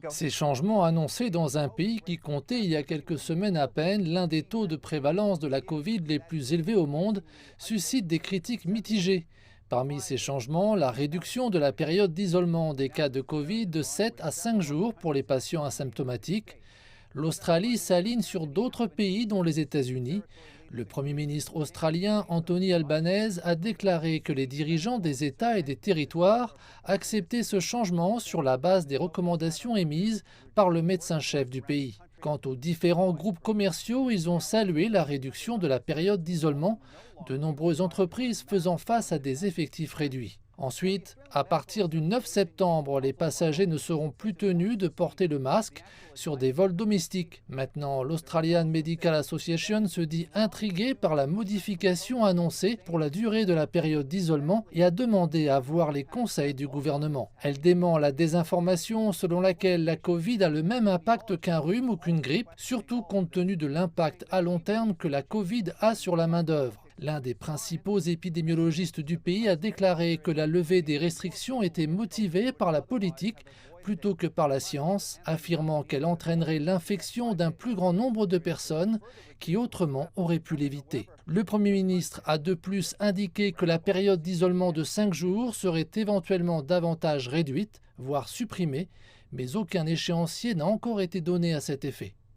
Ces changements annoncés dans un pays qui comptait il y a quelques semaines à peine l'un des taux de prévalence de la Covid les plus élevés au monde suscitent des critiques mitigées. Parmi ces changements, la réduction de la période d'isolement des cas de Covid de 7 à 5 jours pour les patients asymptomatiques. L'Australie s'aligne sur d'autres pays dont les États-Unis. Le Premier ministre australien Anthony Albanese a déclaré que les dirigeants des États et des territoires acceptaient ce changement sur la base des recommandations émises par le médecin-chef du pays. Quant aux différents groupes commerciaux, ils ont salué la réduction de la période d'isolement, de nombreuses entreprises faisant face à des effectifs réduits. Ensuite, à partir du 9 septembre, les passagers ne seront plus tenus de porter le masque sur des vols domestiques. Maintenant, l'Australian Medical Association se dit intriguée par la modification annoncée pour la durée de la période d'isolement et a demandé à voir les conseils du gouvernement. Elle dément la désinformation selon laquelle la Covid a le même impact qu'un rhume ou qu'une grippe, surtout compte tenu de l'impact à long terme que la Covid a sur la main-d'œuvre. L'un des principaux épidémiologistes du pays a déclaré que la levée des restrictions était motivée par la politique plutôt que par la science, affirmant qu'elle entraînerait l'infection d'un plus grand nombre de personnes qui autrement auraient pu l'éviter. Le Premier ministre a de plus indiqué que la période d'isolement de 5 jours serait éventuellement davantage réduite, voire supprimée, mais aucun échéancier n'a encore été donné à cet effet.